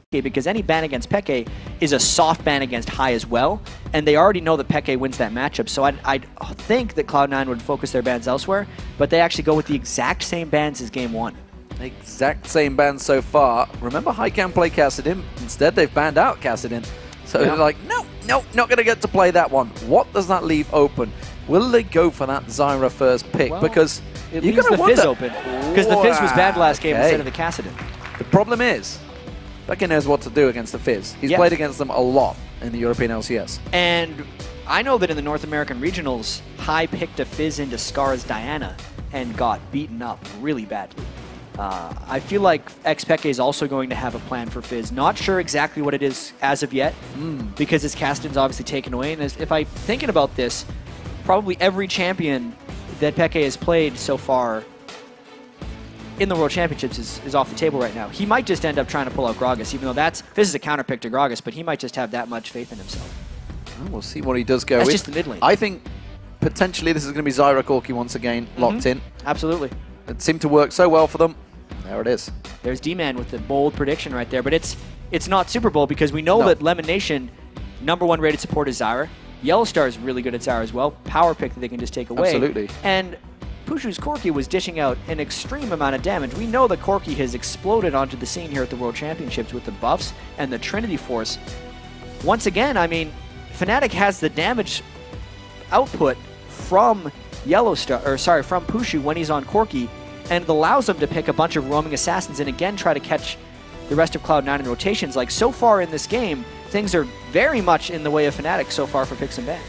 because any ban against Peke is a soft ban against High as well, and they already know that Peke wins that matchup. So I'd think that Cloud9 would focus their bans elsewhere, but they actually go with the exact same bans as Game 1. Exact same bans so far. Remember, High can play Kassadin. Instead, they've banned out Kassadin. So they're like, no, not going to get to play that one. What does that leave open? Will they go for that Zyra first pick? Well, because it you're leaves going to the Fizz open. Because the Fizz was banned last game instead of the Kassadin. The problem is, Peke knows what to do against the Fizz. He's played against them a lot in the European LCS. And I know that in the North American Regionals, High picked a Fizz into Scar's Diana and got beaten up really badly. I feel like xPeke is also going to have a plan for Fizz. Not sure exactly what it is as of yet, because his Kassadin's obviously taken away. And if I'm thinking about this, probably every champion that Peke has played so far in the World Championships is off the table right now. He might just end up trying to pull out Gragas, even though Fizz is a counter pick to Gragas, but he might just have that much faith in himself. Well, we'll see what he does go with. That's just the mid lane. I think potentially this is going to be Zyra Corki once again, locked in. Absolutely. It seemed to work so well for them. There it is. There's D-Man with the bold prediction right there, but it's not Super Bowl because we know that LemonNation, #1 rated support is Zyra. Yellowstar is really good at Zyra as well. Power pick that they can just take away. Absolutely. And Puszu's Corki was dishing out an extreme amount of damage. We know that Corki has exploded onto the scene here at the World Championships with the buffs and the Trinity Force. Once again, I mean, Fnatic has the damage output from Yellowstar, or sorry, from Puszu when he's on Corki, and it allows them to pick a bunch of roaming assassins and again try to catch the rest of Cloud9 in rotations. Like, so far in this game, things are very much in the way of Fnatic so far for picks and bans.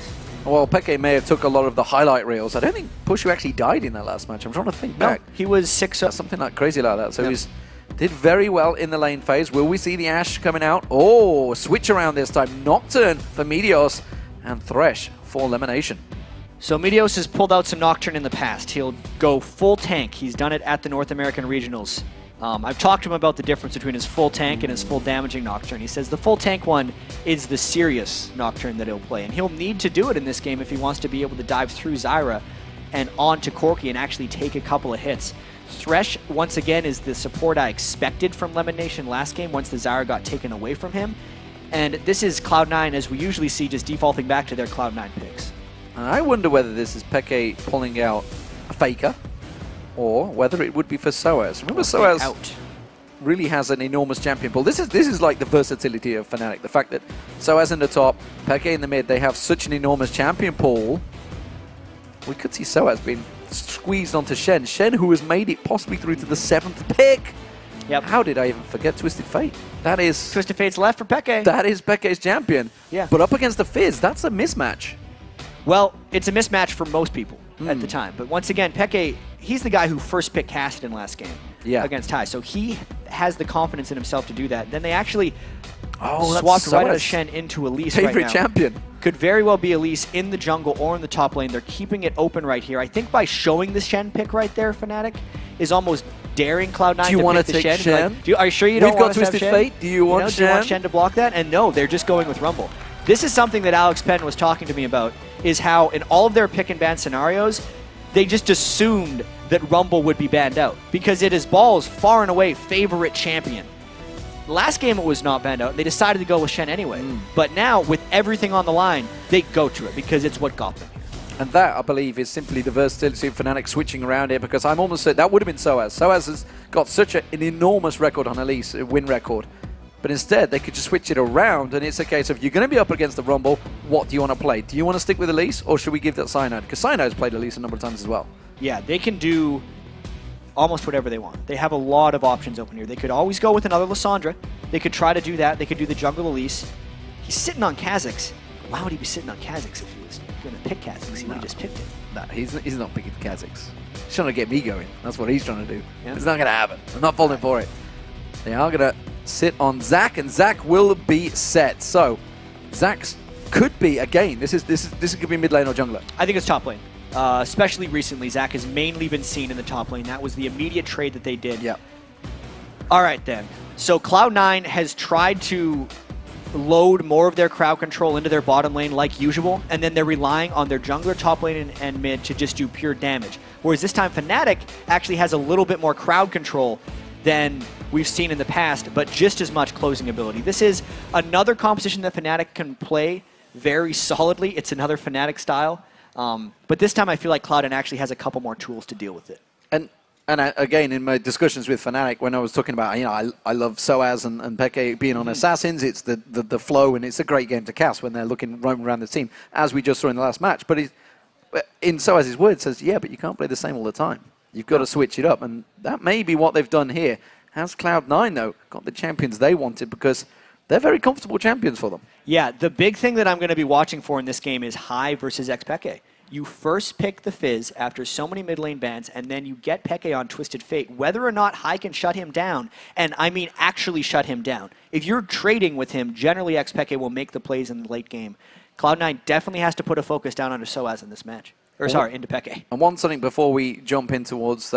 Well, Peke may have took a lot of the highlight reels. I don't think Puszu actually died in that last match. I'm trying to think back. He was 6-0. Something like crazy like that. So he's did very well in the lane phase. Will we see the Ashe coming out? Oh, switch around this time. Nocturne for Meteos and Thresh for LemonNation. So Meteos has pulled out some Nocturne in the past. He'll go full tank. He's done it at the North American Regionals. I've talked to him about the difference between his full tank and his full damaging Nocturne. He says the full tank one is the serious Nocturne that he'll play, and he'll need to do it in this game if he wants to be able to dive through Zyra and onto Corki and actually take a couple of hits. Thresh, once again, is the support I expected from LemonNation last game once the Zyra got taken away from him. And this is Cloud9, as we usually see, just defaulting back to their Cloud9 picks. I wonder whether this is Peke pulling out a Faker or whether it would be for sOAZ. Remember, sOAZ really has an enormous champion pool. This is like the versatility of Fnatic. The fact that sOAZ in the top, Peke in the mid, they have such an enormous champion pool. We could see sOAZ being squeezed onto Shen. Shen, who has made it possibly through to the 7th pick. Yep. How did I even forget Twisted Fate? That is... Twisted Fate's left for Peke. That is Peke's champion. Yeah. But up against the Fizz, that's a mismatch. Well, it's a mismatch for most people at the time. But once again, Peke, he's the guy who first picked Kassadin last game against High. So he has the confidence in himself to do that. Then they actually swapped right out of Shen into Elise right now. Favorite champion. Could very well be Elise in the jungle or in the top lane. They're keeping it open right here. I think by showing the Shen pick right there, Fnatic, is almost daring Cloud9 to pick the Shen. Like, are you sure you don't want to have Shen? We've got Twisted Fate. Do you want Shen? Do you want Shen to block that? And no, they're just going with Rumble. This is something that Alex Penn was talking to me about, is how in all of their pick and ban scenarios, they just assumed that Rumble would be banned out because it is Ball's far and away favorite champion. Last game it was not banned out. They decided to go with Shen anyway. But now, with everything on the line, they go to it because it's what got them here. And that, I believe, is simply the versatility of Fnatic switching around here, because I'm almost certain that would have been sOAZ. sOAZ has got such an enormous record on Elise, a win record. But instead, they could just switch it around, and it's a case of, you're going to be up against the Rumble, what do you want to play? Do you want to stick with Elise, or should we give that Cyanide? Because Cyanide's played Elise a number of times as well. Yeah, they can do almost whatever they want. They have a lot of options open here. They could always go with another Lissandra. They could try to do that. They could do the jungle Elise. He's sitting on Kha'Zix. Why would he be sitting on Kha'Zix if he was going to pick Kha'Zix? He would have just picked it. No, he's not picking Kha'Zix. He's trying to get me going. That's what he's trying to do. Yeah. It's not going to happen. I'm not falling for it. They are going to sit on Zach, and Zach will be set. So, Zach's could be, again, this could be mid lane or jungler. I think it's top lane. Especially recently, Zach has mainly been seen in the top lane. That was the immediate trade that they did. Yeah. All right, then. So Cloud9 has tried to load more of their crowd control into their bottom lane like usual, and then they're relying on their jungler, top lane, and mid to just do pure damage. Whereas this time, Fnatic actually has a little bit more crowd control, than we've seen in the past, but just as much closing ability. This is another composition that Fnatic can play very solidly. It's another Fnatic style. But this time I feel like Cloud9 actually has a couple more tools to deal with it. And again, in my discussions with Fnatic, when I was talking about, I love sOAZ and PEKE being on Assassins, it's the flow, and it's a great game to cast when they're roaming around the team, as we just saw in the last match. But in sOAZ's words, says, yeah, but you can't play the same all the time. You've got to switch it up, and that may be what they've done here. Has Cloud9, though, got the champions they wanted, because they're very comfortable champions for them. Yeah, the big thing that I'm going to be watching for in this game is High versus xPeke. You first pick the Fizz after so many mid lane bans, and then you get Peke on Twisted Fate. Whether or not High can shut him down, and I mean actually shut him down. If you're trading with him, generally xPeke will make the plays in the late game. Cloud9 definitely has to put a focus down onto sOAZ in this match. Or sorry, into Peke. And one something before we jump in towards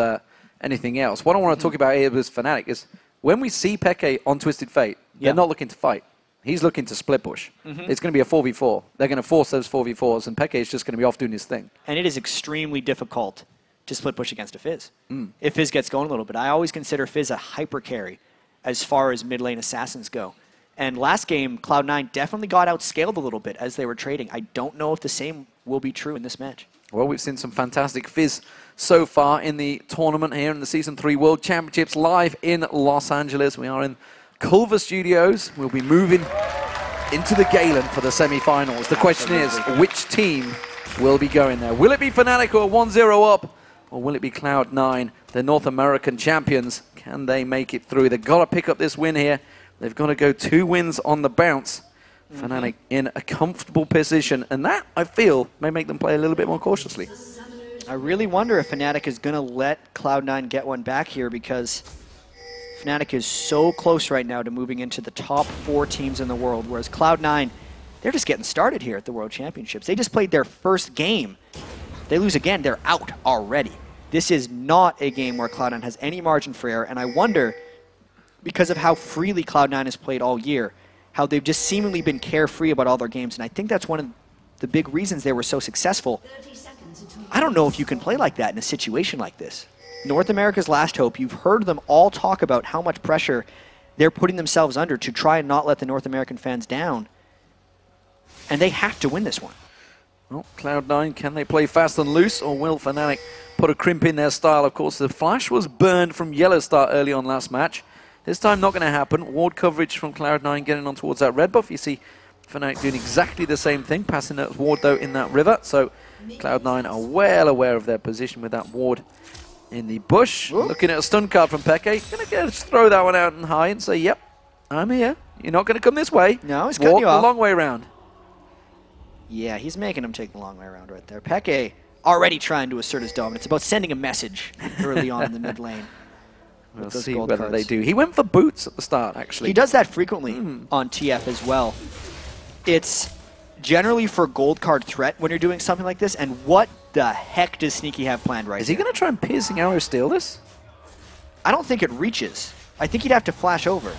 anything else. What I want to talk about here with Fnatic is when we see Peke on Twisted Fate, they're not looking to fight. He's looking to split push. It's going to be a 4v4. They're going to force those 4v4s, and Peke is just going to be off doing his thing. And it is extremely difficult to split push against a Fizz. If Fizz gets going a little bit. I always consider Fizz a hyper carry as far as mid lane assassins go. And last game, Cloud9 definitely got outscaled a little bit as they were trading. I don't know if the same will be true in this match. Well, we've seen some fantastic Fizz so far in the tournament here in the Season 3 World Championships live in Los Angeles. We are in Culver Studios. We'll be moving into the Galen for the semi-finals. The question is, which team will be going there? Will it be Fnatic, who are 1-0 up, or will it be Cloud9, the North American champions? Can they make it through? They've got to pick up this win here. They've got to go 2 wins on the bounce. Fnatic in a comfortable position, and that, I feel, may make them play a little bit more cautiously. I really wonder if Fnatic is going to let Cloud9 get one back here, because Fnatic is so close right now to moving into the top 4 teams in the world, whereas Cloud9, they're just getting started here at the World Championships. They just played their first game. They lose again, they're out already. This is not a game where Cloud9 has any margin for error, and I wonder, because of how freely Cloud9 has played all year, how they've just seemingly been carefree about all their games, and I think that's one of the big reasons they were so successful. I don't know if you can play like that in a situation like this. North America's last hope, you've heard them all talk about how much pressure they're putting themselves under to try and not let the North American fans down. And they have to win this one. Well, Cloud9, can they play fast and loose, or will Fnatic put a crimp in their style? Of course, the flash was burned from Yellowstar early on last match. This time not going to happen. Ward coverage from Cloud9 getting on towards that red buff. You see Fnatic doing exactly the same thing, passing that ward though in that river. So Cloud9 are well aware of their position with that ward in the bush. Ooh. Looking at a stun card from Peke. Going to throw that one out and high and say, yep, I'm here. You're not going to come this way. No, he's cutting you off. Walk the long way around. Yeah, he's making him take the long way around right there. Peke already trying to assert his dominance. It's about sending a message early on in the mid lane. We'll see whether they do. He went for boots at the start, actually. He does that frequently on TF as well. It's generally for gold card threat when you're doing something like this, and what the heck does Sneaky have planned right now? Is he going to try and piercing arrow steal this? I don't think it reaches. I think he'd have to flash over.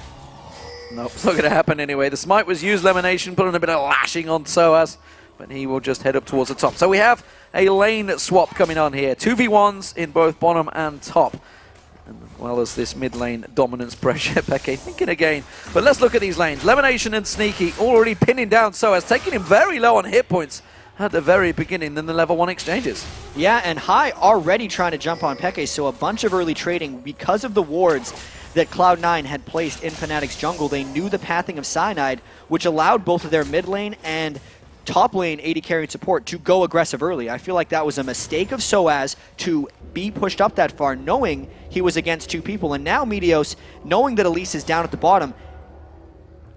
Nope, it's not going to happen anyway. The smite was used, LemonNation putting a bit of lashing on sOAZ, but he will just head up towards the top. So we have a lane swap coming on here. 2v1s in both bottom and top. And as well as this mid lane dominance pressure. Peke thinking again. But let's look at these lanes. LemonNation and Sneaky already pinning down sOAZ, taking him very low on hit points at the very beginning than the level 1 exchanges. Yeah, and High already trying to jump on Peke, so a bunch of early trading because of the wards that Cloud9 had placed in Fnatic's jungle. They knew the pathing of Cyanide, which allowed both of their mid lane and top lane AD carry and support to go aggressive early. I feel like that was a mistake of sOAZ to be pushed up that far, knowing he was against 2 people. And now Meteos, knowing that Elise is down at the bottom,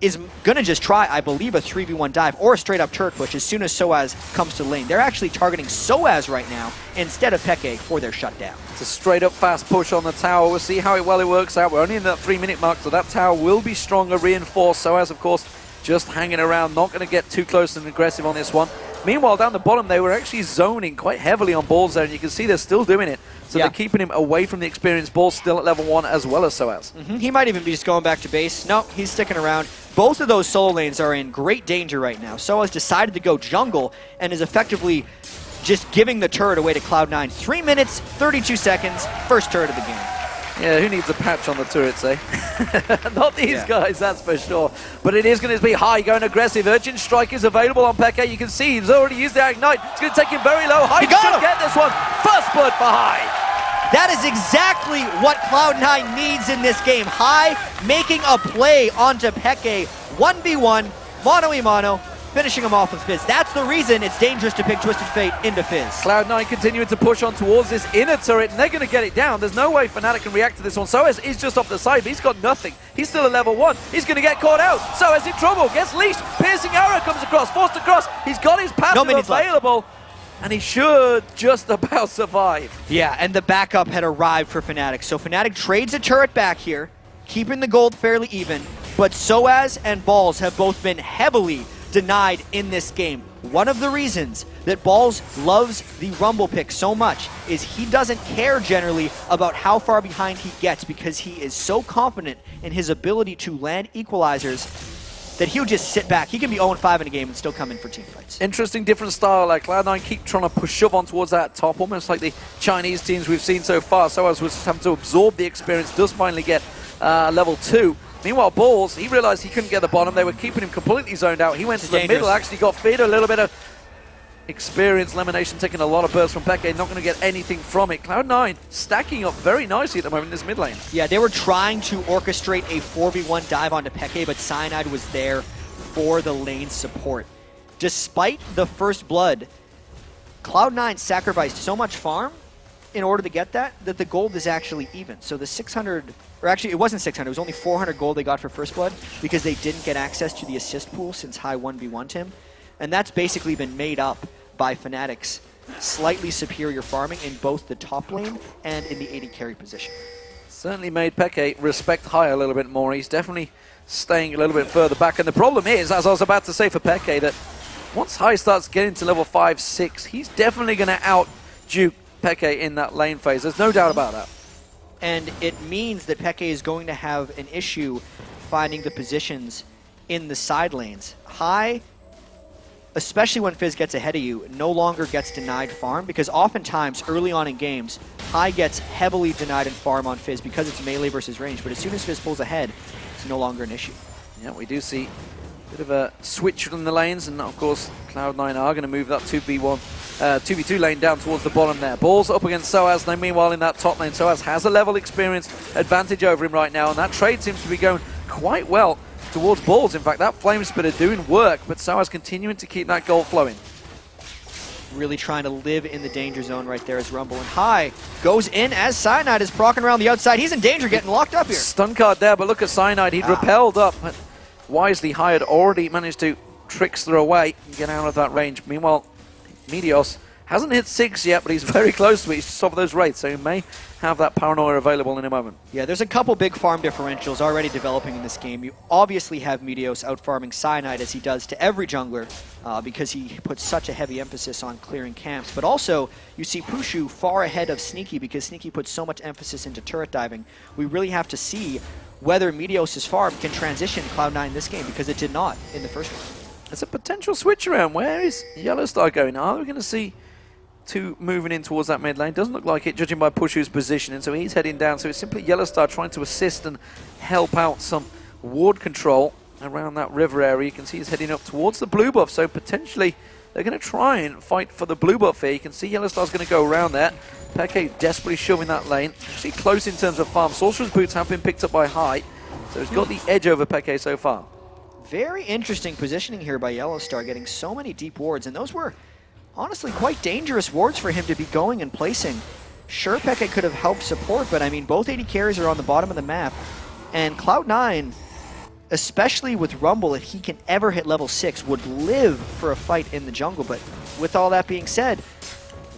is going to just try, I believe, a 3v1 dive or a straight-up turret push as soon as sOAZ comes to the lane. They're actually targeting sOAZ right now instead of Peke for their shutdown. It's a straight-up fast push on the tower. We'll see how well it works out. We're only in that 3-minute mark, so that tower will be stronger, reinforced. sOAZ, of course, just hanging around, not going to get too close and aggressive on this one. Meanwhile, down the bottom, they were actually zoning quite heavily on balls there, and you can see they're still doing it. So they're keeping him away from the experienced balls, still at level 1 as well as sOAZ. He might even be just going back to base. No, he's sticking around. Both of those solo lanes are in great danger right now. sOAZ decided to go jungle and is effectively just giving the turret away to Cloud9. 3 minutes, 32 seconds, first turret of the game. Yeah, who needs a patch on the turrets, eh? Not these guys, that's for sure. But it is going to be High going aggressive. Urgent Strike is available on Peke. You can see he's already used the Ignite. It's going to take him very low. High should get this one. First blood for High. That is exactly what Cloud9 needs in this game. High making a play onto Peke. 1v1, mano-a-mano, finishing him off with Fizz. That's the reason it's dangerous to pick Twisted Fate into Fizz. Cloud9 continuing to push on towards this inner turret, and they're going to get it down. There's no way Fnatic can react to this one. sOAZ is just off the side, but he's got nothing. He's still at level 1. He's going to get caught out. sOAZ in trouble, gets leashed. Piercing arrow comes across, forced across. He's got his passive available, and he should just about survive. Yeah, and the backup had arrived for Fnatic. So Fnatic trades a turret back here, keeping the gold fairly even, but sOAZ and Balls have both been heavily denied in this game. One of the reasons that Balls loves the Rumble pick so much is he doesn't care generally about how far behind he gets because he is so confident in his ability to land equalizers that he'll just sit back. He can be 0-5 in a game and still come in for team fights. Interesting, different style. Like Cloud9 keep trying to push up on towards that top, almost like the Chinese teams we've seen so far. sOAZ was just having to absorb the experience, does finally get level 2. Meanwhile, Balls, he realized he couldn't get the bottom. They were keeping him completely zoned out. He went to the middle, actually got feed, a little bit of experience. LemonNation taking a lot of bursts from Peke, not going to get anything from it. Cloud9 stacking up very nicely at the moment in this mid lane. Yeah, they were trying to orchestrate a 4v1 dive onto Peke, but Cyanide was there for the lane support. Despite the first blood, Cloud9 sacrificed so much farm in order to get that the gold is actually even. So the 600, or actually it wasn't 600, it was only 400 gold they got for first blood because they didn't get access to the assist pool since High 1v1'd him. And that's basically been made up by Fnatic's slightly superior farming in both the top lane and in the AD carry position. Certainly made Peke respect High a little bit more. He's definitely staying a little bit further back. And the problem is, as I was about to say for Peke, that once High starts getting to level 5, 6, he's definitely going to out-duke Peke in that lane phase. There's no doubt about that. And it means that Peke is going to have an issue finding the positions in the side lanes. High, especially when Fizz gets ahead of you, no longer gets denied farm because oftentimes early on in games, High gets heavily denied in farm on Fizz because it's melee versus range, but as soon as Fizz pulls ahead, it's no longer an issue. Yeah, we do see a bit of a switch in the lanes, and of course Cloud9 are going to move that 2v2 lane down towards the bottom there. Balls up against sOAZ. Now meanwhile in that top lane, sOAZ has a level experience advantage over him right now, and that trade seems to be going quite well towards Balls. In fact, that Flame Spitter doing work, but sOAZ continuing to keep that gold flowing. Really trying to live in the danger zone right there as Rumble, and High goes in as Cyanide is procking around the outside. He's in danger getting locked up here. Stun card there, but look at Cyanide. He'd repelled up, but wisely High had already managed to trickster away and get out of that range. Meanwhile, Meteos hasn't hit 6 yet, but he's very close to it. He's just off those wraiths, so he may have that paranoia available in a moment. Yeah, there's a couple big farm differentials already developing in this game. You obviously have Meteos out-farming Cyanide as he does to every jungler because he puts such a heavy emphasis on clearing camps. But also, you see Puszu far ahead of Sneaky because Sneaky puts so much emphasis into turret diving. We really have to see whether Meteos' farm can transition Cloud9 this game because it did not in the first one. It's a potential switch around. Where is Yellowstar going? Are we going to see two moving in towards that mid lane? Doesn't look like it, judging by Pushu's position, and so he's heading down. So it's simply Yellowstar trying to assist and help out some ward control around that river area. You can see he's heading up towards the blue buff, so potentially they're going to try and fight for the blue buff here. You can see Yellowstar's going to go around there. Peke desperately shoving that lane. Actually close in terms of farm. Sorcerer's Boots have been picked up by High, so he's got the edge over Peke so far. Very interesting positioning here by Yellowstar, getting so many deep wards, and those were honestly quite dangerous wards for him to be going and placing. Sure, Peke could have helped support, but I mean, both AD carries are on the bottom of the map, and Cloud9, especially with Rumble, if he can ever hit level 6, would live for a fight in the jungle. But with all that being said,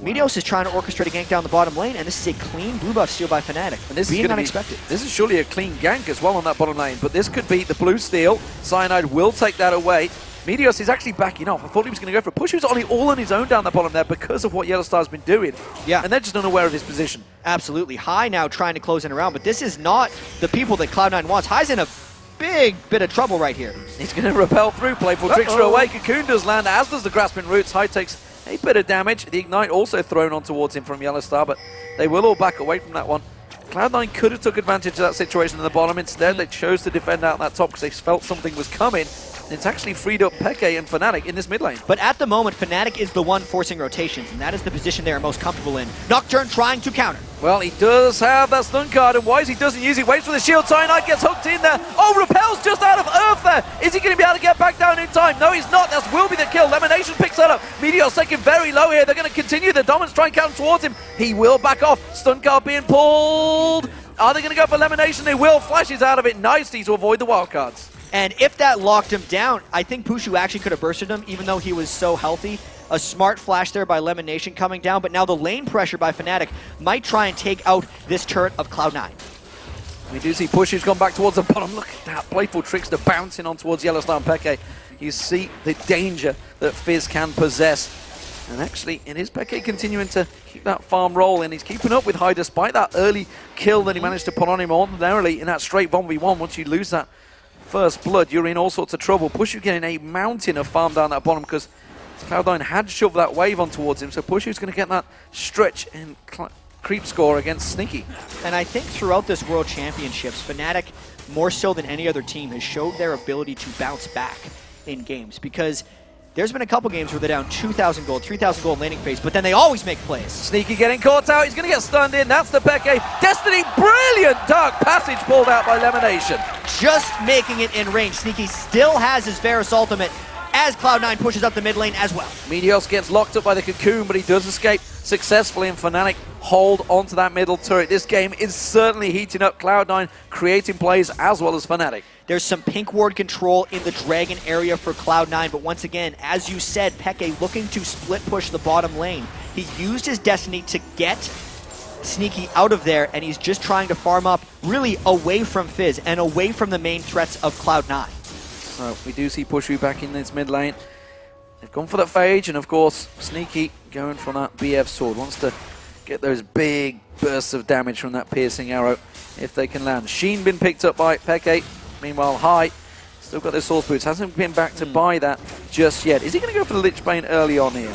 Meteos is trying to orchestrate a gank down the bottom lane, and this is a clean blue buff steal by Fnatic. And this being is unexpected. This is surely a clean gank as well on that bottom lane, but this could be the blue steal. Cyanide will take that away. Meteos is actually backing off. I thought he was going to go for a push. He was all on his own down the bottom there because of what Yellowstar's been doing. Yeah. And they're just unaware of his position. Absolutely. High now trying to close in around, but this is not the people that Cloud9 wants. High's in a big bit of trouble right here. He's going to repel through, playful trickster away. Cocoon does land, as does the Grasping Roots. High takes a bit of damage. The Ignite also thrown on towards him from Yellowstar, but they will all back away from that one. Cloud9 could have took advantage of that situation in the bottom. Instead, they chose to defend out that top because they felt something was coming. And it's actually freed up Peke and Fnatic in this mid lane. But at the moment, Fnatic is the one forcing rotations, and that is the position they are most comfortable in. Nocturne trying to counter. Well, he does have that stun card, and why is he doesn't use it? Waits for the shield. Cyanide gets hooked in there. Oh, repels just out of Earth there. Is he going to be able to get back down in time? No, he's not. That will be the kill. LemonNation picks that up. Meteos taken very low here. They're going to continue. The Dominants try and counter towards him. He will back off. Stun card being pulled. Are they going to go for LemonNation? They will. Flashes out of it nicely to avoid the wildcards. And if that locked him down, I think Puszu actually could have bursted him, even though he was so healthy. A smart flash there by LemonNation coming down, but now the lane pressure by Fnatic might try and take out this turret of Cloud9. We do see Pushu's gone back towards the bottom. Look at that playful Trickster bouncing on towards Yellowstar and Peke. You see the danger that Fizz can possess. And actually, it is Peke continuing to keep that farm rolling. He's keeping up with High despite that early kill that he managed to put on him ordinarily in that straight 1v1. Once you lose that first blood, you're in all sorts of trouble. Pushu getting a mountain of farm down that bottom because Cloud9 had shoved that wave on towards him, so Pushu's going to get that stretch and creep score against Sneaky. And I think throughout this World Championships, Fnatic, more so than any other team, has showed their ability to bounce back in games, because there's been a couple games where they're down 2,000 gold, 3,000 gold laning phase, but then they always make plays. Sneaky getting caught out. He's going to get stunned in. That's the Peke. Destiny, brilliant dark passage pulled out by LemonNation. Just making it in range. Sneaky still has his Varus ultimate as Cloud9 pushes up the mid lane as well. Meteos gets locked up by the cocoon, but he does escape successfully, and Fnatic hold onto that middle turret. This game is certainly heating up. Cloud9 creating plays as well as Fnatic. There's some pink ward control in the dragon area for Cloud9, but once again, as you said, Peke looking to split push the bottom lane. He used his Destiny to get Sneaky out of there, and he's just trying to farm up really away from Fizz and away from the main threats of Cloud9. So we do see Pushu back in this mid lane. They've gone for that Phage, and of course, Sneaky going for that BF sword. Wants to get those big bursts of damage from that piercing arrow if they can land. Sheen been picked up by Peke. Meanwhile, High still got their source boots. Hasn't been back to buy that just yet. Is he going to go for the Lich Bane early on here?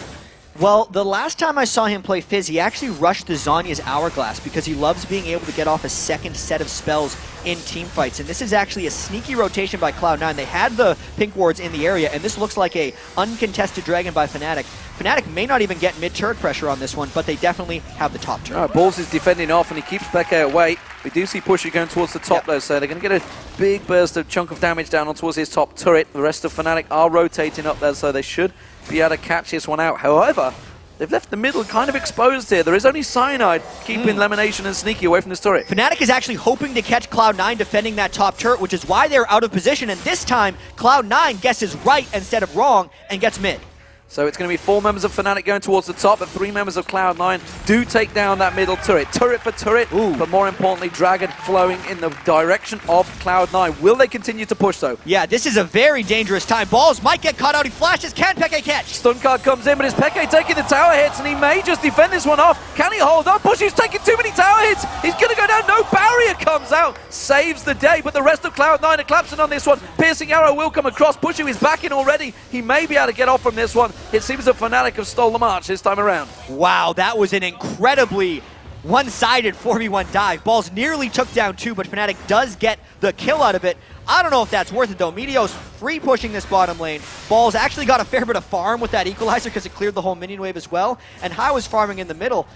Well, the last time I saw him play Fizz, he actually rushed the Zhonya's Hourglass because he loves being able to get off a second set of spells in teamfights. And this is actually a sneaky rotation by Cloud9. They had the pink wards in the area, and this looks like a uncontested dragon by Fnatic. Fnatic may not even get mid-turret pressure on this one, but they definitely have the top turret. Balls is defending off, and he keeps Peke away. We do see Pushu going towards the top, though, so they're going to get a big burst of chunk of damage down on towards his top turret. The rest of Fnatic are rotating up there, so they should be able to catch this one out. However, they've left the middle kind of exposed here. There is only Cyanide keeping LemonNation and Sneaky away from this turret. Fnatic is actually hoping to catch Cloud9 defending that top turret, which is why they're out of position, and this time Cloud9 guesses right instead of wrong and gets mid. So it's going to be 4 members of Fnatic going towards the top, but 3 members of Cloud9 do take down that middle turret. Turret for turret, but more importantly, Dragon flowing in the direction of Cloud9. Will they continue to push, though? Yeah, this is a very dangerous time. Balls might get caught out. He flashes. Can Peke catch? Stun card comes in, but it's Peke taking the tower hits, and he may just defend this one off. Can he hold on? Pushu's taking too many tower hits. He's going to go down. No barrier comes out. Saves the day, but the rest of Cloud9 are collapsing on this one. Piercing arrow will come across. Pushu is back in already. He may be able to get off from this one. It seems that Fnatic have stole the march this time around. Wow, that was an incredibly one-sided 4v1 dive. Balls nearly took down 2, but Fnatic does get the kill out of it. I don't know if that's worth it, though. Meteos free pushing this bottom lane. Balls actually got a fair bit of farm with that equalizer because it cleared the whole minion wave as well. And High was farming in the middle.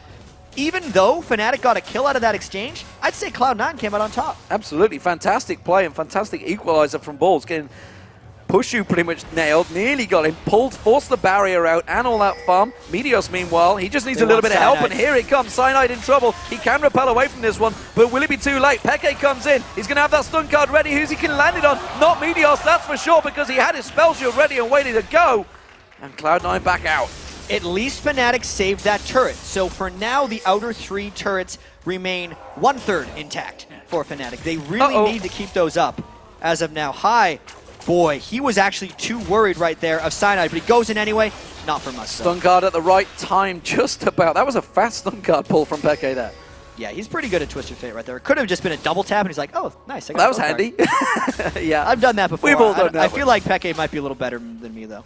Even though Fnatic got a kill out of that exchange, I'd say Cloud9 came out on top. Absolutely. Fantastic play and fantastic equalizer from Balls. Getting Pushu pretty much nailed, nearly got him, pulled, forced the barrier out, and all that farm. Meteos, meanwhile, he just needs a little bit of help, and here it comes. Cyanide in trouble. He can repel away from this one, but will it be too late? Peke comes in. He's going to have that stun card ready. Who's he can land it on? Not Meteos, that's for sure, because he had his spell shield ready and waiting to go. And Cloud9 back out. At least Fnatic saved that turret. So for now, the outer 3 turrets remain 1/3 intact for Fnatic. They really need to keep those up. As of now, High, boy, he was actually too worried right there of Cyanide, but he goes in anyway. Not for much. Stun card at the right time, just about. That was a fast stun card pull from Peke there. Yeah, he's pretty good at Twisted Fate right there. It could have just been a double tap, and he's like, oh, nice. I got that was handy. Yeah, I've done that before. We've all done that. I feel like Peke might be a little better than me, though.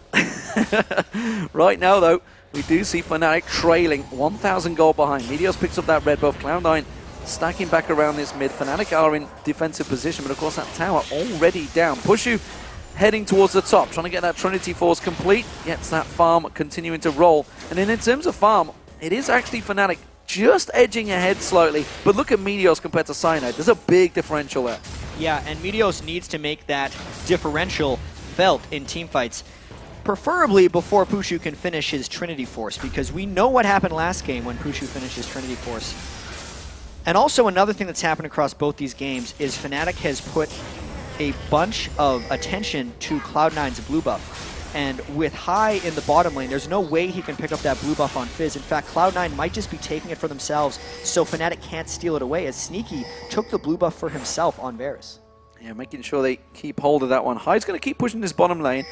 Right now, though, we do see Fnatic trailing 1,000 gold behind. Meteos picks up that red buff. Cloud9 stacking back around this mid. Fnatic are in defensive position, but of course that tower already down. Puszu heading towards the top, trying to get that Trinity Force complete, gets that farm continuing to roll. And then in terms of farm, it is actually Fnatic just edging ahead slightly, but look at Meteos compared to Cyanide. There's a big differential there. Yeah, and Meteos needs to make that differential felt in teamfights, preferably before Puszu can finish his Trinity Force, because we know what happened last game when Puszu finished his Trinity Force. And also another thing that's happened across both these games is Fnatic has put a bunch of attention to Cloud9's blue buff. And with Hai in the bottom lane, there's no way he can pick up that blue buff on Fizz. In fact, Cloud9 might just be taking it for themselves, so Fnatic can't steal it away, as Sneaky took the blue buff for himself on Varus. Yeah, making sure they keep hold of that one. Hai's going to keep pushing this bottom lane.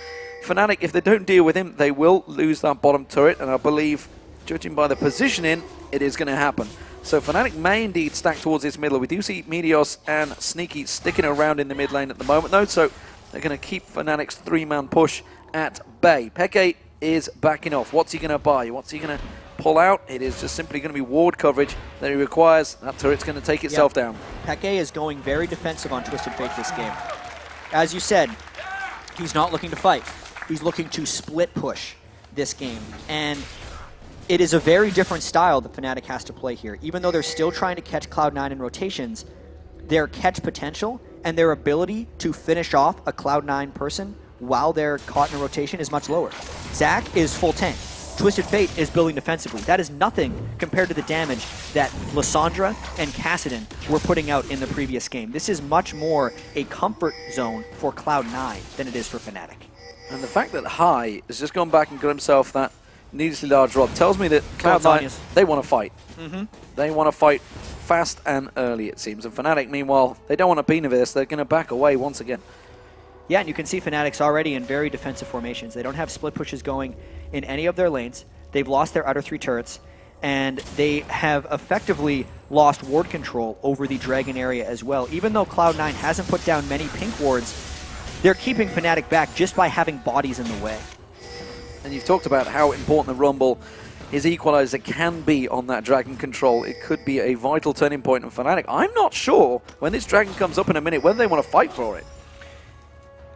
Fnatic, if they don't deal with him, they will lose that bottom turret, and I believe, judging by the positioning, it is going to happen. So Fnatic may indeed stack towards this middle. We do see Meteos and Sneaky sticking around in the mid lane at the moment, though, so they're going to keep Fnatic's three-man push at bay. Peke is backing off. What's he going to buy? What's he going to pull out? It is just simply going to be ward coverage that he requires. That turret's going to take itself down. Peke is going very defensive on Twisted Fate this game. As you said, he's not looking to fight. He's looking to split push this game. And it is a very different style that Fnatic has to play here. Even though they're still trying to catch Cloud9 in rotations, their catch potential and their ability to finish off a Cloud9 person while they're caught in a rotation is much lower. Zach is full tank. Twisted Fate is building defensively. That is nothing compared to the damage that Lissandra and Kassadin were putting out in the previous game. This is much more a comfort zone for Cloud9 than it is for Fnatic. And the fact that Hai has just gone back and got himself that needlessly large rob tells me that Cloud9, they want to fight. They want to fight fast and early, it seems. And Fnatic, meanwhile, they don't want to be near this. They're going to back away once again. Yeah, and you can see Fnatic's already in very defensive formations. They don't have split pushes going in any of their lanes. They've lost their outer 3 turrets, and they have effectively lost ward control over the Dragon area as well. Even though Cloud9 hasn't put down many pink wards, they're keeping Fnatic back just by having bodies in the way. And you've talked about how important the Rumble, his equalizer, can be on that Dragon control. It could be a vital turning point in Fnatic. I'm not sure when this Dragon comes up in a minute whether they want to fight for it.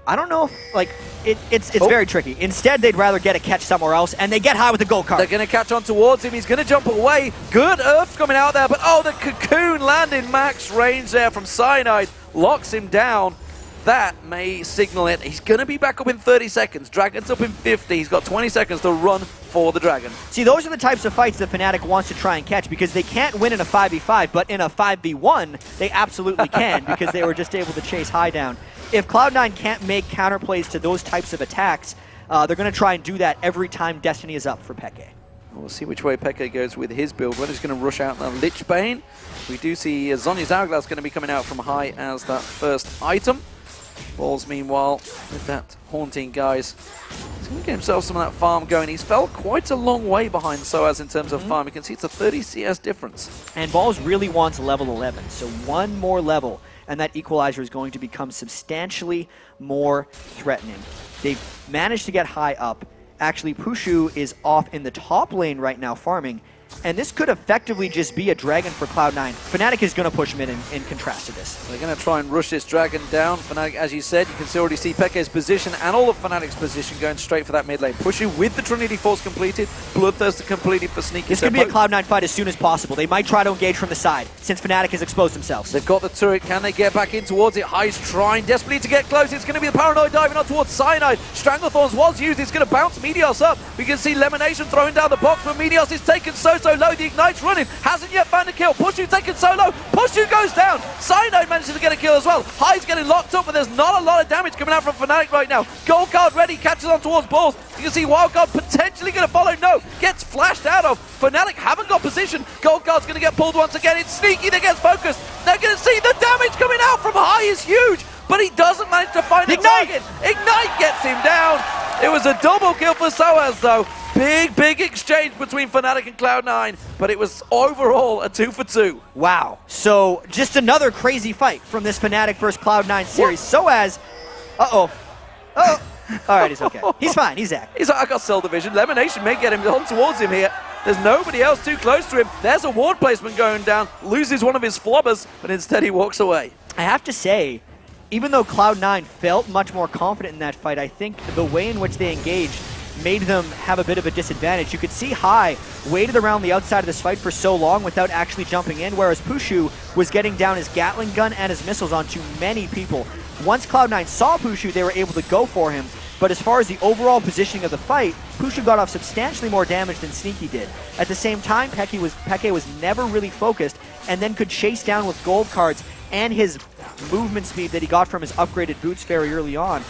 I don't know if, like, it's very tricky. Instead, they'd rather get a catch somewhere else, and they get High with the gold card. They're going to catch on towards him. He's going to jump away. Good Earth coming out there, but oh, the cocoon landing max range there from Cyanide locks him down. That may signal it. He's going to be back up in 30 seconds. Dragon's up in 50. He's got 20 seconds to run for the Dragon. See, those are the types of fights that Fnatic wants to try and catch, because they can't win in a 5v5, but in a 5v1, they absolutely can, because they were just able to chase High down. If Cloud9 can't make counterplays to those types of attacks, they're going to try and do that every time Destiny is up for Peke. We'll see which way Peke goes with his build. Whether he's going to rush out the Lich Bane. We do see Zhonya's Hourglass going to be coming out from High as that first item. Balls, meanwhile, with that haunting, guys. He's going to get himself some of that farm going. He's fell quite a long way behind sOAZ in terms of farm. You can see it's a 30 CS difference. And Balls really wants level 11, so one more level, and that equalizer is going to become substantially more threatening. They've managed to get High up. Actually, Puszu is off in the top lane right now farming, and this could effectively just be a Dragon for Cloud9. Fnatic is going to push mid in contrast to this. They're going to try and rush this Dragon down. Fnatic, as you said, you can already see Peke's position and all of Fnatic's position going straight for that mid lane. Puszu with the Trinity Force completed, Bloodthirster completed for Sneaky. This could be a Cloud9 fight as soon as possible. They might try to engage from the side, since Fnatic has exposed themselves. They've got the turret. Can they get back in towards it? High's trying desperately to get close. It's going to be the Paranoid diving on towards Cyanide. Stranglethorns was used. It's going to bounce Meteos up. We can see LemonNation throwing down the box, but Meteos is taken so low. The Ignite's running. Hasn't yet found a kill. Puszu taken so low. Puszu goes down. Cyanide manages to get a kill as well. High's getting locked up, but there's not a lot of damage coming out from Fnatic right now. Gold card ready. Catches on towards Balls. You can see Wildcard potentially going to follow. No. Gets flashed out of. Fnatic haven't got position. Gold card's going to get pulled once again. It's Sneaky that gets focused. They're going to see the damage coming out from High is huge, but he doesn't manage to find a target. Ignite gets him down. It was a double kill for sOAZ though. Big exchange between Fnatic and Cloud9, but it was overall a 2-for-2. Wow. So just another crazy fight from this Fnatic versus Cloud9 series. sOAZ, all right, he's okay. He's fine. He's Zach. He's like, I got cell division. LemonNation may get him on towards him here. There's nobody else too close to him. There's a ward placement going down. Loses one of his flobbers, but instead he walks away. I have to say, even though Cloud9 felt much more confident in that fight, I think the way in which they engaged made them have a bit of a disadvantage. You could see Hai waited around the outside of this fight for so long without actually jumping in, whereas Puszu was getting down his Gatling gun and his missiles onto many people. Once Cloud9 saw Puszu, they were able to go for him, but as far as the overall positioning of the fight, Puszu got off substantially more damage than Sneaky did. At the same time, xPeke was never really focused, and then could chase down with gold cards and his movement speed that he got from his upgraded boots very early on.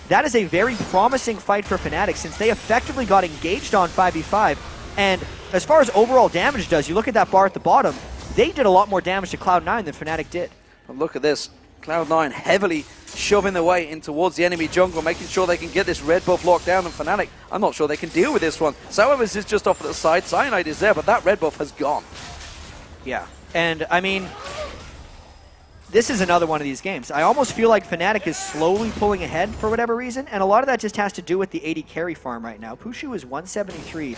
That is a very promising fight for Fnatic, since they effectively got engaged on 5v5. And as far as overall damage does, you look at that bar at the bottom, they did a lot more damage to Cloud9 than Fnatic did. But look at this. Cloud9 heavily shoving their way in towards the enemy jungle, making sure they can get this red buff locked down, and Fnatic, I'm not sure they can deal with this one. sOAZ is just off to the side, Cyanide is there, but that red buff has gone. Yeah, and I mean, this is another one of these games. I almost feel like Fnatic is slowly pulling ahead for whatever reason, and a lot of that just has to do with the 80 carry farm right now. Puszu is 173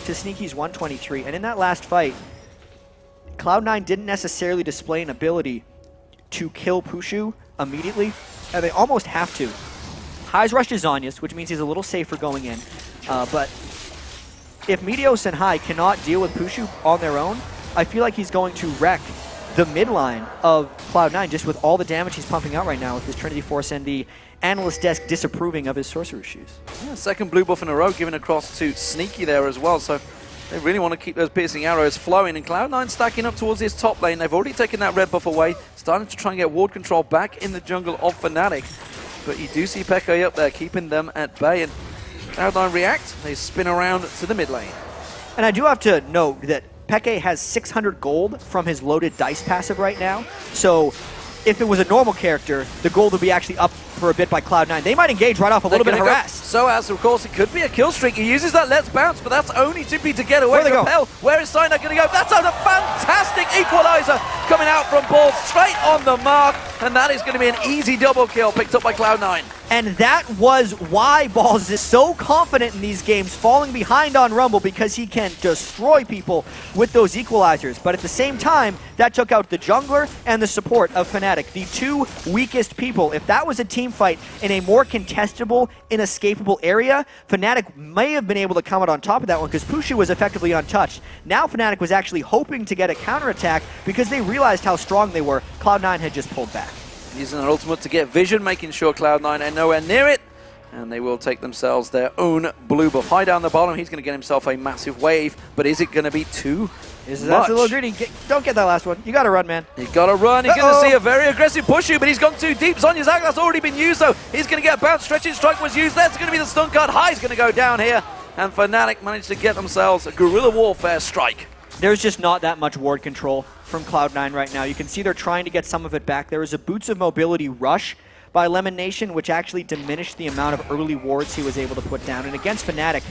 to Sneaky's 123, and in that last fight, Cloud9 didn't necessarily display an ability to kill Puszu immediately, and they almost have to. Hai's rushed his Zhonya's, which means he's a little safer going in, but if Meteos and Hai cannot deal with Puszu on their own, I feel like he's going to wreck the midline of Cloud9 just with all the damage he's pumping out right now with his Trinity Force and the analyst desk disapproving of his Sorcerer Shoes. Yeah, second blue buff in a row given across to Sneaky there as well, so they really want to keep those piercing arrows flowing, and Cloud9 stacking up towards his top lane. They've already taken that red buff away, starting to try and get ward control back in the jungle of Fnatic. But you do see Peke up there, keeping them at bay, and Cloud9 react. They spin around to the mid lane. And I do have to note that Peke has 600 gold from his loaded dice passive right now, so if it was a normal character, the gold would be actually up for a bit by Cloud9. They might engage right off a little bit of harass. sOAZ, of course, it could be a kill streak. He uses that let's bounce, but that's only simply to get away. Where they go? Where is Cyanide going to go? That's a fantastic equalizer coming out from Ball, straight on the mark, and that is going to be an easy double kill picked up by Cloud9. And that was why Balls is so confident in these games, falling behind on Rumble, because he can destroy people with those equalizers. But at the same time, that took out the jungler and the support of Fnatic, the two weakest people. If that was a team fight in a more contestable, inescapable area, Fnatic may have been able to come out on top of that one because Puszu was effectively untouched. Now Fnatic was actually hoping to get a counterattack because they realized how strong they were. Cloud9 had just pulled back. Using their ultimate to get vision, making sure Cloud9 are nowhere near it. And they will take themselves their own blue buff. High down the bottom, he's going to get himself a massive wave. But is it going to be too much? That's a little greedy. Don't get that last one. You got to run, man. He's got to run. He's going to see a very aggressive Puszu, but he's gone too deep. Zhonya's Agla's already been used, though. He's going to get a bounce. Stretching strike was used. That's going to be the stun card. High's going to go down here. And Fnatic managed to get themselves a guerrilla warfare strike. There's just not that much ward control from Cloud9 right now. You can see they're trying to get some of it back. There was a Boots of Mobility rush by LemonNation, which actually diminished the amount of early wards he was able to put down. And against Fnatic,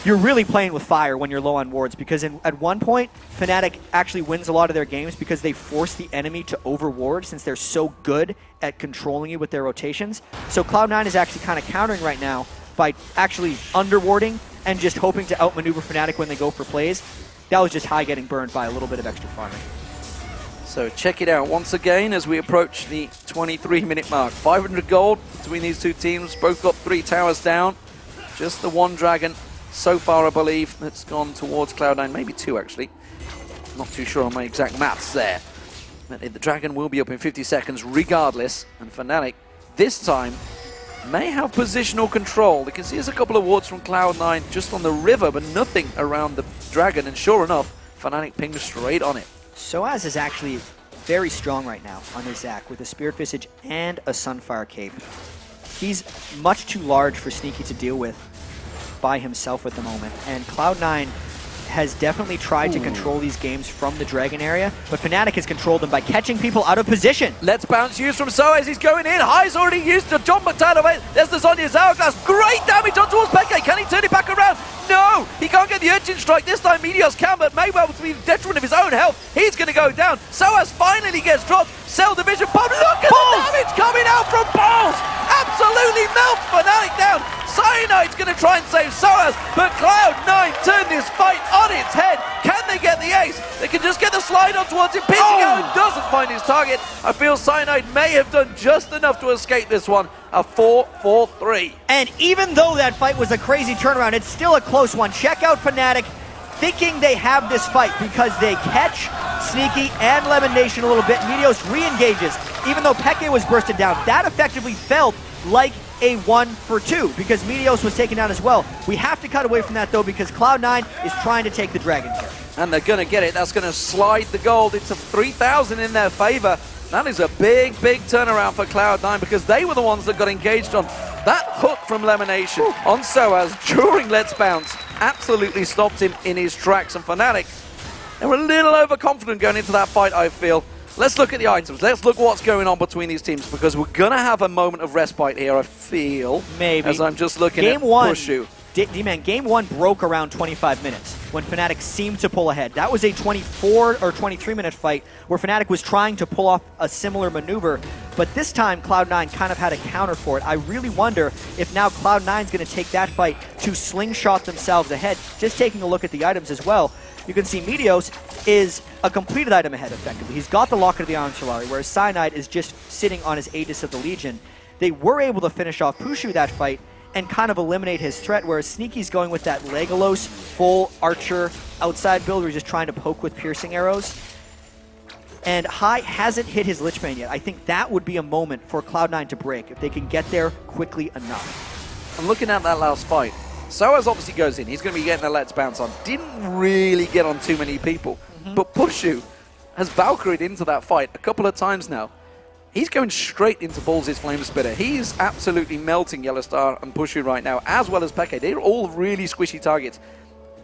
you're really playing with fire when you're low on wards, because at one point, Fnatic actually wins a lot of their games because they force the enemy to overward since they're so good at controlling you with their rotations. So Cloud9 is actually kind of countering right now by actually underwarding and just hoping to outmaneuver Fnatic when they go for plays. That was just High getting burned by a little bit of extra farming. So check it out once again as we approach the 23-minute mark. 500 gold between these two teams. Both got 3 towers down. Just the one dragon so far, I believe, that's gone towards Cloud9. Maybe 2, actually. Not too sure on my exact maths there. But the dragon will be up in 50 seconds regardless. And Fnatic, this time, may have positional control. You can see there's a couple of wards from Cloud9 just on the river, but nothing around the dragon. And sure enough, Fnatic pinged straight on it. sOAZ is actually very strong right now on his Zac with a Spirit Visage and a Sunfire Cape. He's much too large for Sneaky to deal with by himself at the moment, and Cloud9 has definitely tried to control these games from the Dragon area, but Fnatic has controlled them by catching people out of position. Let's bounce used from sOAZ. He's going in. High's already used to jump out of it. There's the Zhonya's Hourglass. Great damage on towards Peke. Can he turn it back around? No! He can't get the Urchin Strike. This time Meteos can, but may well be the detriment of his own health. He's going to go down. sOAZ finally gets dropped. Cell division pop. Look at the damage coming out from Balls! Absolutely melts Fnatic down. Cyanide's going to try and save sOAZ, but Cloud9 turned this fight on its head. Can they get the ace? They can just get the slide on towards him. Piercing out and doesn't find his target. I feel Cyanide may have done just enough to escape this one. A 4-4-3. And even though that fight was a crazy turnaround, it's still a close one. Check out Fnatic thinking they have this fight because they catch Sneaky and LemonNation a little bit. Meteos re-engages. Even though Peke was bursted down, that effectively felt like a 1-for-2 because Meteos was taken down as well. We have to cut away from that though because Cloud9 is trying to take the Dragon carry. And they're going to get it. That's going to slide the gold into 3,000 in their favor. That is a big, big turnaround for Cloud9 because they were the ones that got engaged on that hook from LemonNation on sOAZ during Let's Bounce. Absolutely stopped him in his tracks. And Fnatic, they were a little overconfident going into that fight, I feel. Let's look at the items. Let's look what's going on between these teams because we're going to have a moment of respite here, I feel. Maybe. As I'm just looking at Puszu. D-Man, game one broke around 25 minutes when Fnatic seemed to pull ahead. That was a 24 or 23-minute fight where Fnatic was trying to pull off a similar maneuver, but this time Cloud9 kind of had a counter for it. I really wonder if now Cloud9's going to take that fight to slingshot themselves ahead. Just taking a look at the items as well, you can see Meteos is a completed item ahead effectively. He's got the Locket of the Iron Lauri, whereas Cyanide is just sitting on his Aegis of the Legion. They were able to finish off Puszu that fight and kind of eliminate his threat, whereas Sneaky's going with that Legolas full Archer outside build where he's just trying to poke with piercing arrows. And Hai hasn't hit his Lichbane yet. I think that would be a moment for Cloud9 to break if they can get there quickly enough. I'm looking at that last fight. sOAZ obviously goes in. He's going to be getting the Let's Bounce on. Didn't really get on too many people. But Puszu has Valkyried into that fight a couple of times now. He's going straight into Balls' Flame Spitter. He's absolutely melting Yellowstar and Puszu right now, as well as Peke. They're all really squishy targets.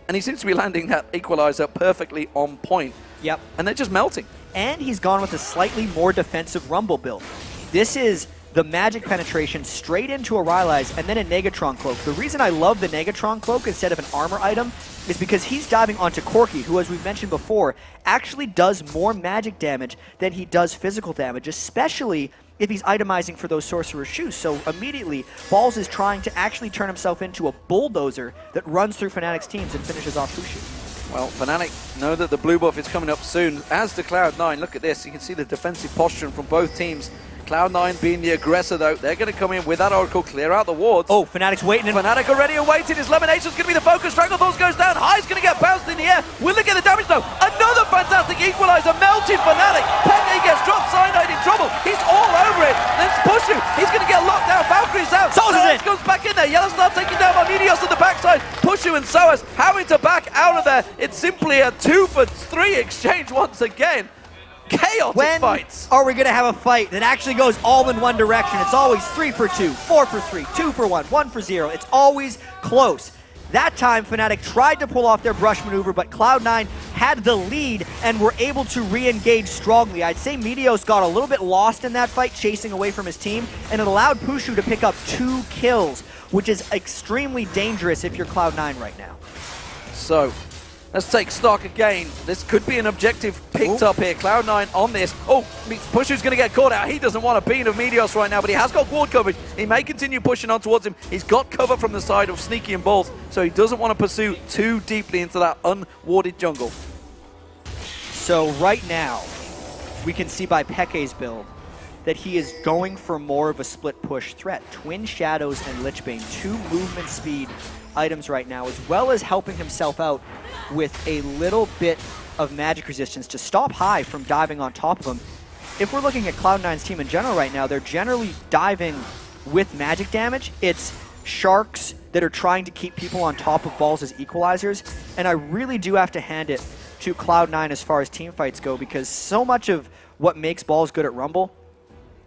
And he seems to be landing that equalizer perfectly on point. Yep. And they're just melting. And he's gone with a slightly more defensive Rumble build. This is the magic penetration straight into a Rylai's and then a Negatron Cloak. The reason I love the Negatron Cloak instead of an armor item is because he's diving onto Corki, who, as we've mentioned before, actually does more magic damage than he does physical damage, especially if he's itemizing for those Sorcerer's Shoes. So immediately, Balls is trying to actually turn himself into a bulldozer that runs through Fnatic's teams and finishes off Puszu. Well, Fnatic know that the blue buff is coming up soon, as to Cloud9. Look at this. You can see the defensive posture from both teams. Cloud9 being the aggressor, though. They're going to come in with that Oracle, clear out the wards. Oh, Fnatic's waiting. Fnatic already awaited. His LemonNation's going to be the focus. Strangleforce goes down. High's going to get bounced in the air. Will they get the damage, though? Another fantastic equalizer. Melted Fnatic. Peke gets dropped. Cyanide in trouble. He's all over it. Then Puszu. He's going to get locked down. Valkyrie's out. sOAZ comes back in there. Yellowstar taking down by Meteos on the backside. Puszu and sOAZ having to back out of there. It's simply a 2-for-3 exchange once again. Chaotic fights. Are we going to have a fight that actually goes all in one direction? It's always 3-for-2, 4-for-3, 2-for-1, 1-for-0. It's always close. That time, Fnatic tried to pull off their brush maneuver, but Cloud9 had the lead and were able to re-engage strongly. I'd say Meteos got a little bit lost in that fight, chasing away from his team, and it allowed Puszu to pick up 2 kills, which is extremely dangerous if you're Cloud9 right now. So, let's take stock again. This could be an objective picked up here. Cloud9 on this. Oh, Pushu's going to get caught out. He doesn't want a bean of Meteos right now, but he has got ward coverage. He may continue pushing on towards him. He's got cover from the side of Sneaky and Balls, so he doesn't want to pursue too deeply into that unwarded jungle. So right now, we can see by Peke's build that he is going for more of a split push threat. Twin Shadows and Lichbane, 2 movement speed items right now, as well as helping himself out with a little bit of magic resistance to stop Hai from diving on top of him. If we're looking at Cloud9's team in general right now, they're generally diving with magic damage. It's sharks that are trying to keep people on top of Balls as equalizers, and I really do have to hand it to Cloud9 as far as team fights go, because so much of what makes Balls good at Rumble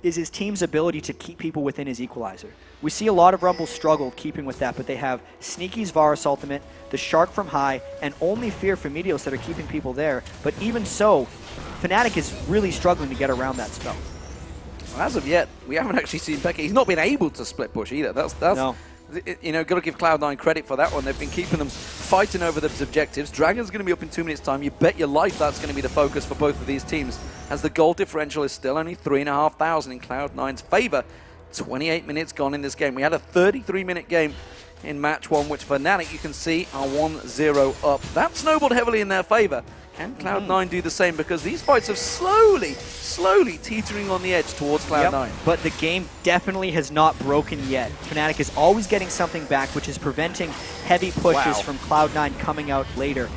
is his team's ability to keep people within his equalizer. We see a lot of Rumble struggle keeping with that, but they have Sneaky's Varus ultimate, the Shark from Hai, and only Fear from Meteos that are keeping people there. But even so, Fnatic is really struggling to get around that spell. Well, as of yet, we haven't actually seen Peke. He's not been able to split push either. That's no. You know, got to give Cloud9 credit for that one. They've been keeping them fighting over those objectives. Dragon's going to be up in 2 minutes' time. You bet your life that's going to be the focus for both of these teams, as the goal differential is still only 3,500 in Cloud9's favor. 28 minutes gone in this game. We had a 33-minute game in match 1, which Fnatic, you can see, are 1-0 up. That snowballed heavily in their favor. Can Cloud9 do the same? Because these fights are slowly teetering on the edge towards Cloud9. Yep, but the game definitely has not broken yet. Fnatic is always getting something back, which is preventing heavy pushes from Cloud9 coming out later.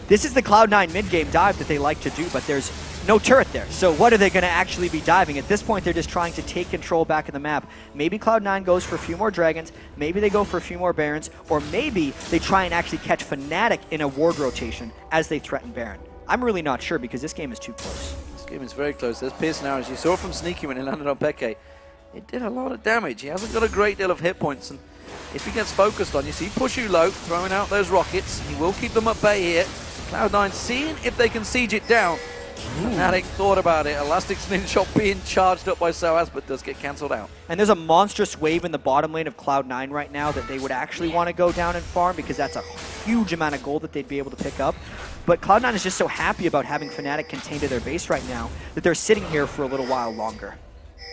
This is the Cloud9 mid-game dive that they like to do, but there's no turret there. So what are they going to actually be diving? At this point, they're just trying to take control back of the map. Maybe Cloud9 goes for a few more dragons, maybe they go for a few more barons, or maybe they try and actually catch Fnatic in a ward rotation as they threaten baron. I'm really not sure because this game is too close. This game is very close. There's Pierce now, as you saw from Sneaky when he landed on Xpeke. It did a lot of damage. He hasn't got a great deal of hit points, and if he gets focused on, you see Puszu low, throwing out those rockets. He will keep them at bay here. Cloud9 seeing if they can siege it down. Fnatic thought about it. Elastic Slingshot being charged up by sOAZ, but does get cancelled out. And there's a monstrous wave in the bottom lane of Cloud9 right now that they would actually want to go down and farm because that's a huge amount of gold that they'd be able to pick up. But Cloud9 is just so happy about having Fnatic contained to their base right now that they're sitting here for a little while longer.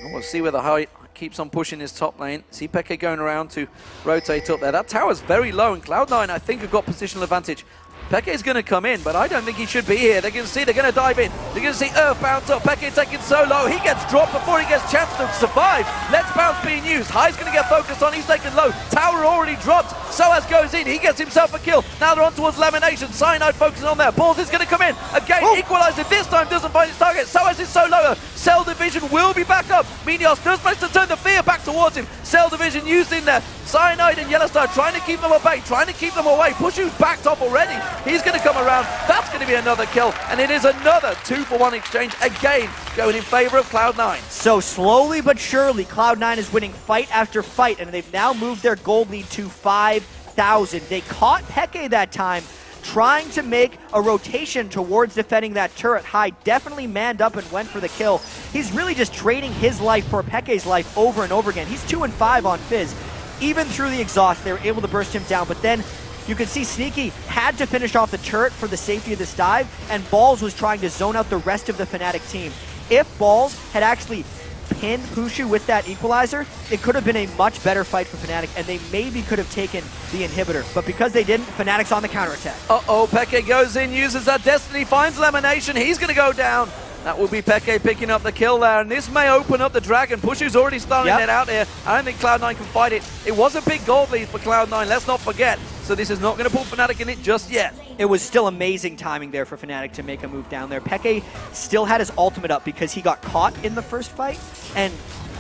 We'll see whether Ahri keeps on pushing his top lane. See Peke going around to rotate up there. That tower's very low, and Cloud9, I think, have got positional advantage. Peke's going to come in, but I don't think he should be here. They're going to see, they're going to dive in. They're going to see Earth bounce up. Peke taking so low. He gets dropped before he gets a chance to survive. Let's bounce being used. High's going to get focused on. He's taken low. Tower already dropped. sOAZ goes in. He gets himself a kill. Now they're on towards LemonNation. Cyanide focusing on there. Balls is going to come in. Again, equalizer. This time doesn't find his target. sOAZ is so low. Cell Division will be back up. Meteos does manage to turn the fear back towards him. Cell Division used in there. Cyanide and Yellowstar trying to keep them at bay, trying to keep them away. Puszu's backed up already. He's going to come around. That's going to be another kill. And it is another 2-for-1 exchange. Again, going in favor of Cloud9. So slowly but surely, Cloud9 is winning fight after fight, and they've now moved their gold lead to 5,000. They caught Peke that time, trying to make a rotation towards defending that turret. High definitely manned up and went for the kill. He's really just trading his life for Peke's life over and over again. He's 2-5 on Fizz. Even through the exhaust, they were able to burst him down, but then you can see Sneaky had to finish off the turret for the safety of this dive, and Balls was trying to zone out the rest of the Fnatic team. If Balls had actually pinned Puszu with that equalizer, it could have been a much better fight for Fnatic, and they maybe could have taken the inhibitor. But because they didn't, Fnatic's on the counterattack. Uh-oh, Peke goes in, uses that Destiny, finds LemonNation. He's going to go down. That will be Peke picking up the kill there, and this may open up the dragon. Pushu's already starting to head out here. I don't think Cloud9 can fight it. It was a big gold lead for Cloud9, let's not forget. So this is not going to put Fnatic in it just yet. It was still amazing timing there for Fnatic to make a move down there. Peke still had his ultimate up because he got caught in the first fight and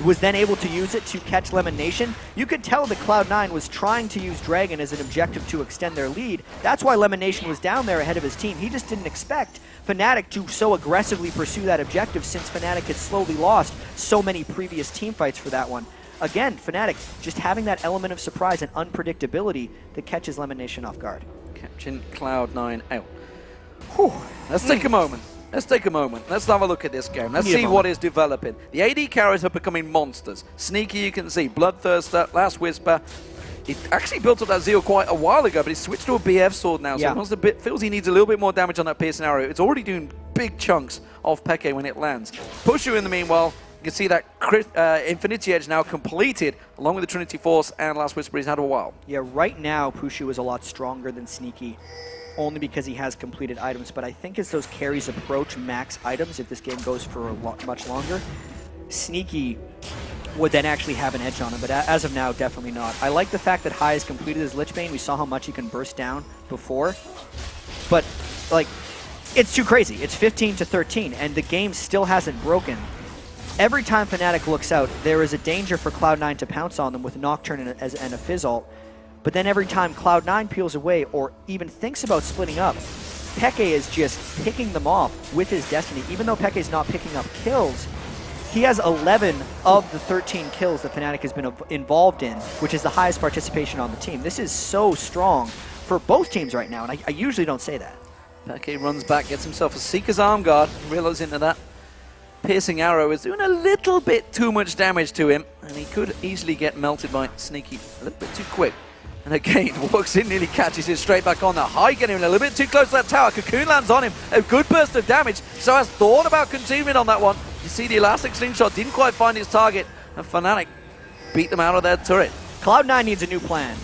was then able to use it to catch LemonNation. You could tell that Cloud9 was trying to use Dragon as an objective to extend their lead. That's why LemonNation was down there ahead of his team. He just didn't expect Fnatic to so aggressively pursue that objective since Fnatic had slowly lost so many previous team fights for that one. Again, Fnatic just having that element of surprise and unpredictability that catches LemonNation off guard. Catching Cloud9 out. Whew. Let's take a moment. Let's take a moment. Let's have a look at this game. Let's see what is developing. The AD carries are becoming monsters. Sneaky, you can see. Bloodthirster, Last Whisper. He actually built up that Zeal quite a while ago, but he switched to a BF sword now, so he wants feels he needs a little bit more damage on that piercing arrow. It's already doing big chunks of Peke when it lands. Puszu in the meanwhile, you can see that Infinity Edge now completed, along with the Trinity Force and Last Whisper. He's had a while. Yeah, right now Puszu is a lot stronger than Sneaky, only because he has completed items, but I think as those carries approach max items, if this game goes for much longer, Sneaky would then actually have an edge on him, but as of now, definitely not. I like the fact that High has completed his Lich Bane. We saw how much he can burst down before, but like, it's too crazy. It's 15-13, and the game still hasn't broken. Every time Fnatic looks out, there is a danger for Cloud9 to pounce on them with Nocturne and a Fizz ult. But then every time Cloud9 peels away or even thinks about splitting up, Peke is just picking them off with his Destiny. Even though Peke is not picking up kills, he has 11 of the 13 kills that Fnatic has been involved in, which is the highest participation on the team. This is so strong for both teams right now, and I usually don't say that. Peke runs back, gets himself a Seeker's Arm Guard, realizing that piercing arrow is doing a little bit too much damage to him, and he could easily get melted by Sneaky a little bit too quick. And again, walks in, nearly catches it straight back on. The High getting him a little bit too close to that tower. Cocoon lands on him. A good burst of damage. sOAZ thought about continuing on that one. You see the Elastic Slingshot didn't quite find his target. And Fnatic beat them out of their turret. Cloud9 needs a new plan.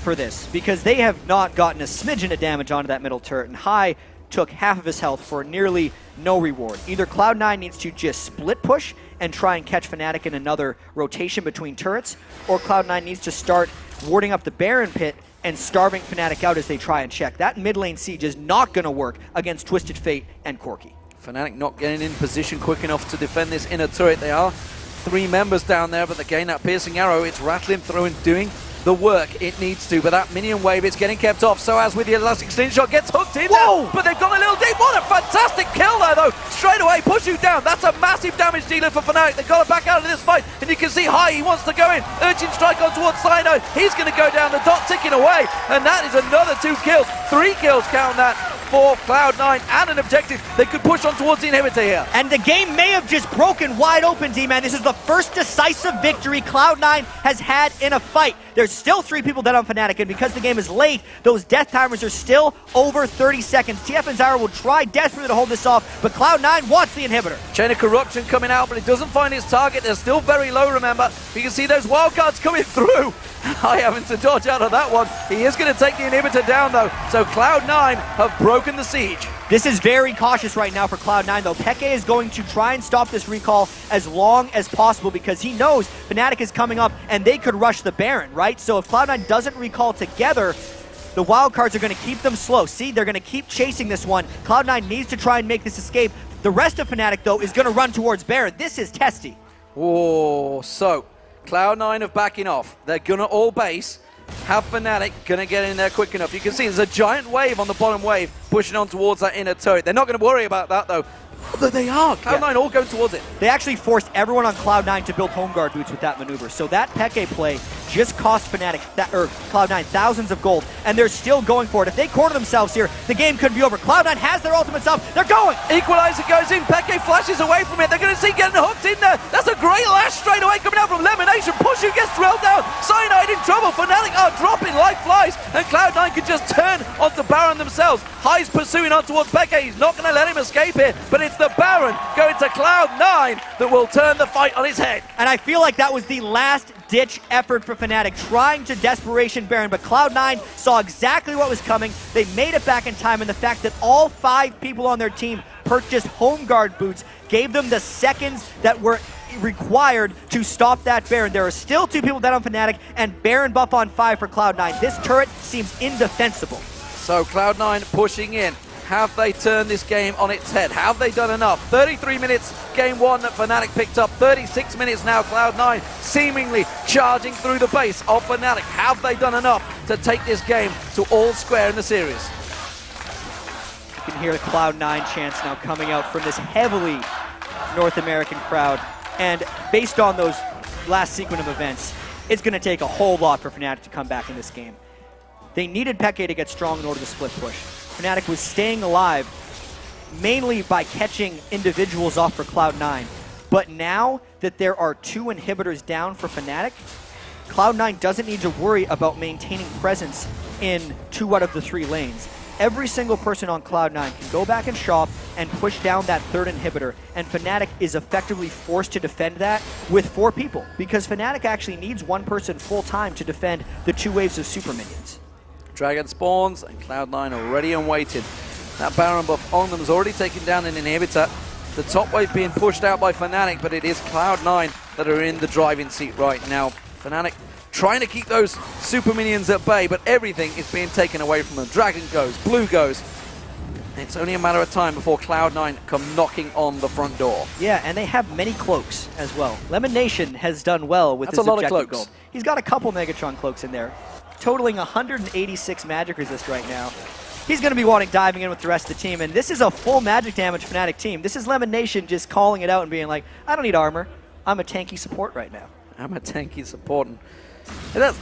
for this because they have not gotten a smidgen of damage onto that middle turret, and Hai took half of his health for nearly no reward. Either Cloud9 needs to just split push and try and catch Fnatic in another rotation between turrets, or Cloud9 needs to start warding up the Baron pit and starving Fnatic out as they try and check. That mid lane siege is not going to work against Twisted Fate and Corki. Fnatic not getting in position quick enough to defend this inner turret. They are 3 members down there, but they gain that piercing arrow. It's rattling through and doing the work it needs to, but that minion wave, it's getting kept off. sOAZ with the elastic slingshot gets hooked in there, but they've gone a little deep. What a fantastic kill there, though. Straight away, Puszu down. That's a massive damage dealer for Fnatic. They've got to back out of this fight, and you can see Hai, he wants to go in. Urchin strike on towards Cyanide. He's going to go down, the dot ticking away, and that is another 2 kills. 3 kills, count that, for Cloud9 and an objective. They could push on towards the inhibitor here. And the game may have just broken wide open, D-Man. This is the first decisive victory Cloud9 has had in a fight. There's still 3 people dead on Fnatic, and because the game is late, those death timers are still over 30 seconds. TF and Zyra will try desperately to hold this off, but Cloud9 wants the inhibitor. Chain of Corruption coming out, but it doesn't find its target. They're still very low, remember. You can see those wildcards coming through. I having to dodge out of that one. He is going to take the inhibitor down, though. So Cloud9 have broken the siege. This is very cautious right now for Cloud9, though. Peke is going to try and stop this recall as long as possible because he knows Fnatic is coming up and they could rush the Baron, right? So if Cloud9 doesn't recall together, the wildcards are going to keep them slow. See, they're going to keep chasing this one. Cloud9 needs to try and make this escape. The rest of Fnatic, though, is going to run towards Baron. This is testy. Oh, so Cloud9 are backing off. They're going to all base. Have Fnatic going to get in there quick enough? You can see there's a giant wave on the bottom wave pushing on towards that inner turret. They're not going to worry about that, though. But they are. Cloud9 all going towards it. They actually forced everyone on Cloud9 to build home guard boots with that maneuver. So that Peke play just cost Fnatic, Cloud9 thousands of gold, and they're still going for it. If they corner themselves here, the game could be over. Cloud9 has their ultimates up. They're going. Equalizer goes in. Peke flashes away from it. They're going to see getting hooked in there. That's a great lash straight away coming out from LemonNation. Puszu gets drilled down. Cyanide in trouble. Fnatic are dropping like flies, and Cloud9 can just turn onto Baron themselves. Hai's pursuing on towards Peke. He's not going to let him escape here, but it's the Baron going to Cloud9 that will turn the fight on his head. And I feel like that was the last-ditch effort for Fnatic, trying to desperation Baron, but Cloud9 saw exactly what was coming. They made it back in time, and the fact that all 5 people on their team purchased home guard boots gave them the seconds that were required to stop that Baron. There are still 2 people dead on Fnatic, and Baron buff on 5 for Cloud9. This turret seems indefensible. So Cloud9 pushing in. Have they turned this game on its head? Have they done enough? 33 minutes, game 1 that Fnatic picked up. 36 minutes now, Cloud9 seemingly charging through the base of Fnatic. Have they done enough to take this game to all square in the series? You can hear the Cloud9 chants now coming out from this heavily North American crowd. And based on those last sequence of events, it's going to take a whole lot for Fnatic to come back in this game. They needed Peke to get strong in order to split push. Fnatic was staying alive mainly by catching individuals off for Cloud9. But now that there are 2 inhibitors down for Fnatic, Cloud9 doesn't need to worry about maintaining presence in 2 out of the 3 lanes. Every single person on Cloud9 can go back and shop and push down that 3rd inhibitor, and Fnatic is effectively forced to defend that with 4 people, because Fnatic actually needs 1 person full time to defend the 2 waves of super minions. Dragon spawns, and Cloud9 already unweighted. That Baron buff on them has already taken down an inhibitor. The top wave being pushed out by Fnatic, but it is Cloud9 that are in the driving seat right now. Fnatic trying to keep those super minions at bay, but everything is being taken away from them. Dragon goes, blue goes. It's only a matter of time before Cloud9 come knocking on the front door. Yeah, and they have many cloaks as well. LemonNation has done well with this objective cloaks. Gold. He's got a couple Megatron cloaks in there, totaling 186 magic resist right now. He's going to be wanting diving in with the rest of the team, and this is a full magic damage Fnatic team. This is LemonNation just calling it out and being like, I don't need armor. I'm a tanky support right now. I'm a tanky support. And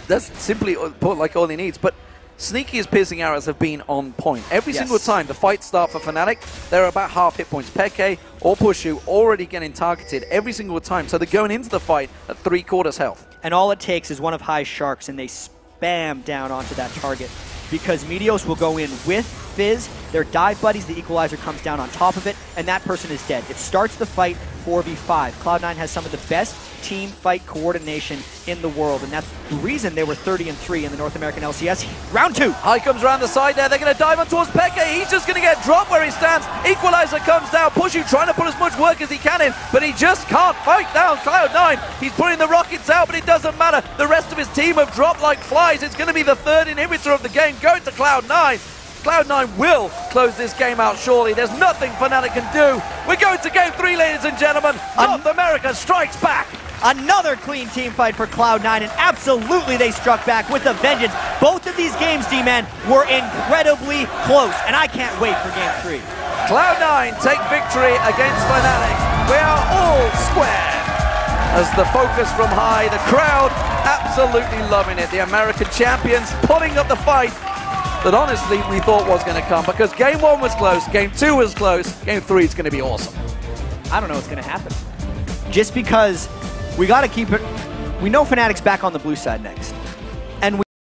that's simply like all he needs. But Sneaky's piercing arrows have been on point. Every single time the fights start for Fnatic, they're about half hit points. Peke or Puszu already getting targeted every single time. So they're going into the fight at 3/4 health. And all it takes is one of Hai's sharks, and they spam down onto that target, because Meteos will go in with Fizz, their dive buddies, the equalizer comes down on top of it, and that person is dead. It starts the fight 4v5. Cloud9 has some of the best team fight coordination in the world, and that's the reason they were 30-3 in the North American LCS. Round 2. Ahri comes around the side there. They're going to dive on towards xPeke. He's just going to get dropped where he stands. Equalizer comes down. Puszu trying to put as much work as he can in, but he just can't fight down Cloud9. He's putting the rockets out, but it doesn't matter. The rest of his team have dropped like flies. It's going to be the third inhibitor of the game going to Cloud9. Cloud9 will close this game out surely. There's nothing Fnatic can do. We're going to game 3, ladies and gentlemen. North America strikes back. Another clean team fight for Cloud9, and absolutely they struck back with a vengeance. Both of these games, D-Man, were incredibly close, and I can't wait for game 3. Cloud9 take victory against Fnatic. We are all square. As the focus from high, the crowd absolutely loving it. The American champions putting up the fight that honestly we thought was going to come, because game 1 was close, game 2 was close, game 3 is going to be awesome. I don't know what's going to happen. Just because we got to keep it, we know Fnatic's back on the blue side next.